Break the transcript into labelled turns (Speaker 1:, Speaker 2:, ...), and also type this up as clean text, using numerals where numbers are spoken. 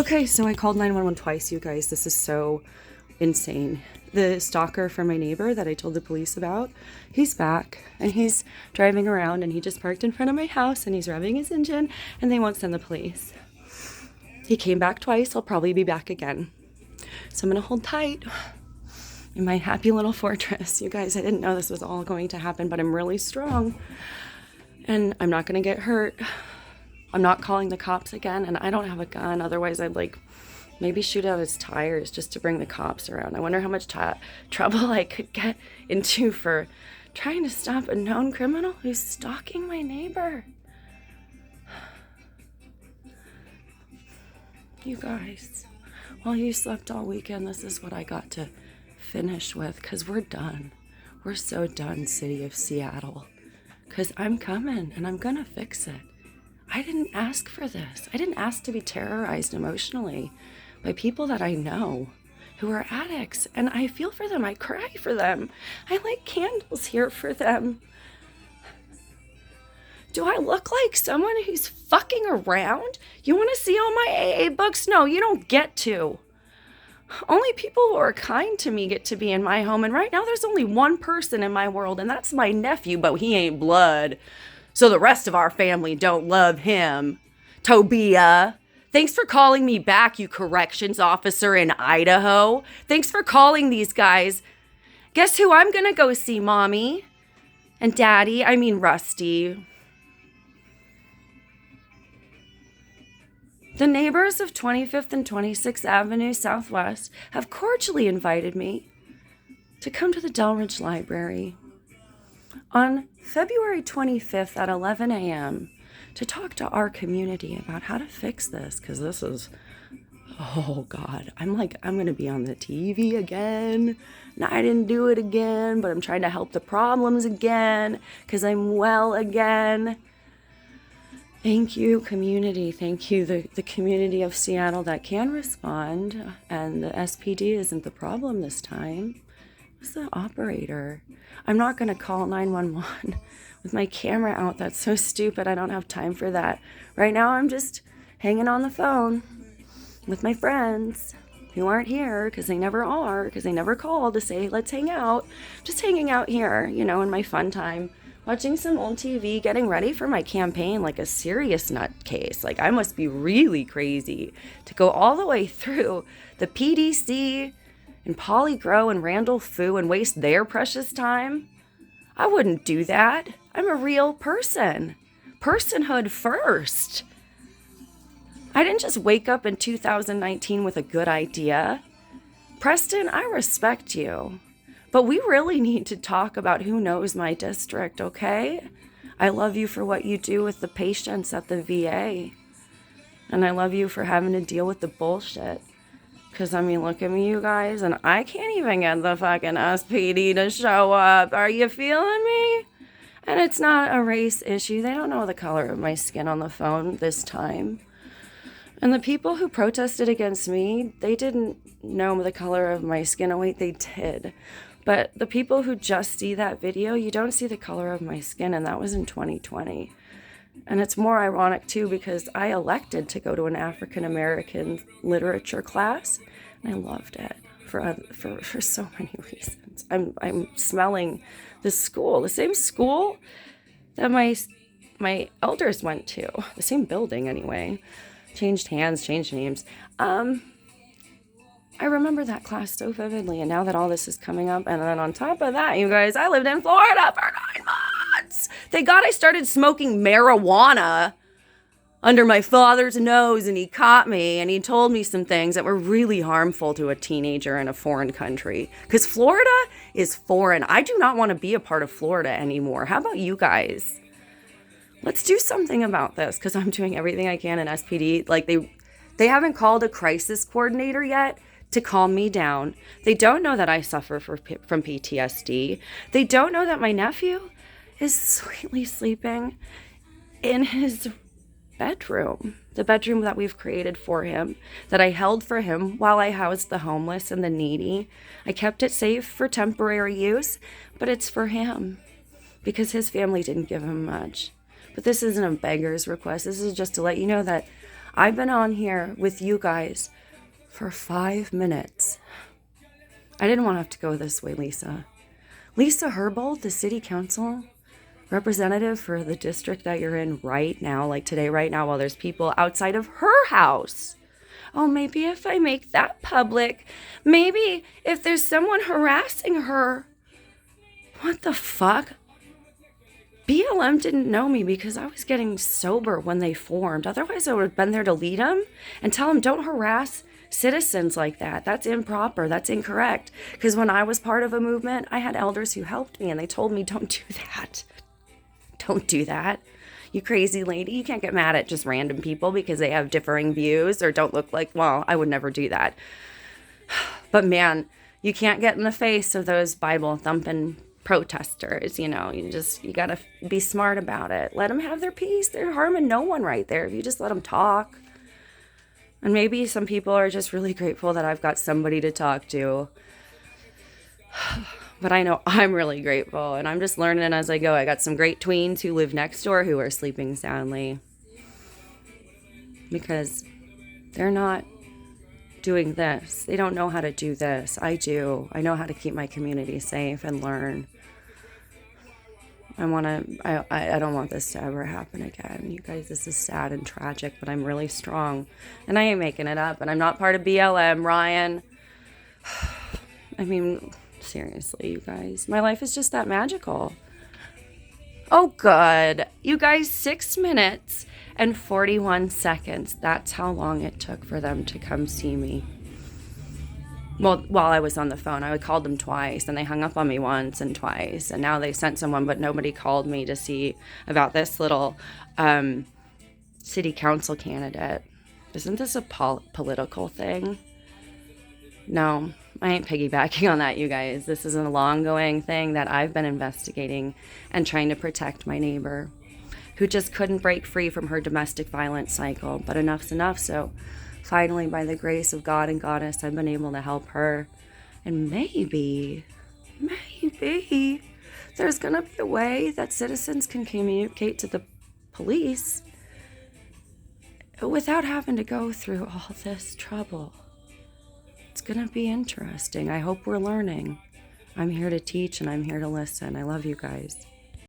Speaker 1: Okay, so I called 911 twice, you guys. This is so insane. The stalker from my neighbor that I told the police about, he's back and he's driving around and he just parked in front of my house and he's revving his engine and they won't send the police. He came back twice. He'll probably be back again. So I'm going to hold tight in my happy little fortress. You guys, I didn't know this was all going to happen, but I'm really strong and I'm not going to get hurt. I'm not calling the cops again, and I don't have a gun. Otherwise, I'd maybe shoot out his tires just to bring the cops around. I wonder how much trouble I could get into for trying to stop a known criminal who's stalking my neighbor. You guys, while you slept all weekend, this is what I got to finish with, because we're done. We're so done, city of Seattle. Because I'm coming, and I'm going to fix it. I didn't ask for this. I didn't ask to be terrorized emotionally by people that I know who are addicts. And I feel for them. I cry for them. I light candles here for them. Do I look like someone who's fucking around? You want to see all my AA books? No, you don't get to. Only people who are kind to me get to be in my home. And right now there's only one person in my world, and that's my nephew, but he ain't blood. So the rest of our family don't love him. Tobia, thanks for calling me back, you corrections officer in Idaho. Thanks for calling these guys. Guess who I'm gonna go see, Mommy? And Daddy, Rusty. The neighbors of 25th and 26th Avenue Southwest have cordially invited me to come to the Delridge Library on February 25th at 11 a.m. to talk to our community about how to fix this, because this is, oh God, I'm going to be on the TV again. And I didn't do it again, but I'm trying to help the problems again, because I'm well again. Thank you, community. Thank you, the community of Seattle that can respond, and the SPD isn't the problem this time. It's the operator. I'm not going to call 911 with my camera out. That's so stupid. I don't have time for that. Right now, I'm just hanging on the phone with my friends who aren't here because they never are, because they never call to say, let's hang out. Just hanging out here, in my fun time, watching some old TV, getting ready for my campaign like a serious nutcase. Like, I must be really crazy to go all the way through the PDC and Polly Grow and Randall Fu and waste their precious time. I wouldn't do that. I'm a real person. Personhood first. I didn't just wake up in 2019 with a good idea. Preston, I respect you, but we really need to talk about who knows my district, okay? I love you for what you do with the patients at the VA. And I love you for having to deal with the bullshit. Because, look at me, you guys, and I can't even get the fucking SPD to show up. Are you feeling me? And it's not a race issue. They don't know the color of my skin on the phone this time. And the people who protested against me, they didn't know the color of my skin. Oh, wait, they did. But the people who just see that video, you don't see the color of my skin, and that was in 2020. And it's more ironic, too, because I elected to go to an African-American literature class, and I loved it for so many reasons. I'm smelling the school, the same school that my elders went to, the same building anyway. Changed hands, changed names. I remember that class so vividly, and now that all this is coming up, and then on top of that, you guys, I lived in Florida for 9 months. Thank God I started smoking marijuana under my father's nose, and he caught me, and he told me some things that were really harmful to a teenager in a foreign country. Because Florida is foreign. I do not want to be a part of Florida anymore. How about you guys? Let's do something about this, because I'm doing everything I can in SPD. Like, they haven't called a crisis coordinator yet to calm me down. They don't know that I suffer from PTSD. They don't know that my nephew is sweetly sleeping in his bedroom, the bedroom that we've created for him, that I held for him while I housed the homeless and the needy. I kept it safe for temporary use, but it's for him because his family didn't give him much. But this isn't a beggar's request. This is just to let you know that I've been on here with you guys for 5 minutes. I didn't want to have to go this way, Lisa. Lisa Herbold, the city council representative for the district that you're in right now, like today, right now, while there's people outside of her house. Oh, maybe if I make that public, maybe if there's someone harassing her. What the fuck? BLM didn't know me because I was getting sober when they formed. Otherwise, I would have been there to lead them and tell them, don't harass citizens like that. That's improper. That's incorrect. Because when I was part of a movement, I had elders who helped me and they told me, don't do that. Don't do that. You crazy lady. You can't get mad at just random people because they have differing views or don't look like, well, I would never do that. But man, you can't get in the face of those Bible thumping protesters. You gotta be smart about it. Let them have their peace. They're harming no one right there if you just let them talk. And maybe some people are just really grateful that I've got somebody to talk to. But I know I'm really grateful, and I'm just learning as I go. I got some great tweens who live next door who are sleeping soundly because they're not doing this. They don't know how to do this. I do. I know how to keep my community safe and learn. I don't want this to ever happen again. You guys, this is sad and tragic, but I'm really strong. And I ain't making it up. And I'm not part of BLM, Ryan. I mean, seriously, you guys. My life is just that magical. Oh, good. You guys, 6 minutes and 41 seconds. That's how long it took for them to come see me. Well, while I was on the phone, I called them twice, and they hung up on me once and twice, and now they sent someone, but nobody called me to see about this little city council candidate. Isn't this a political thing? No, I ain't piggybacking on that, you guys. This is a long-going thing that I've been investigating and trying to protect my neighbor who just couldn't break free from her domestic violence cycle, but enough's enough, so finally, by the grace of God and Goddess, I've been able to help her. And maybe, there's going to be a way that citizens can communicate to the police without having to go through all this trouble. It's going to be interesting. I hope we're learning. I'm here to teach and I'm here to listen. I love you guys.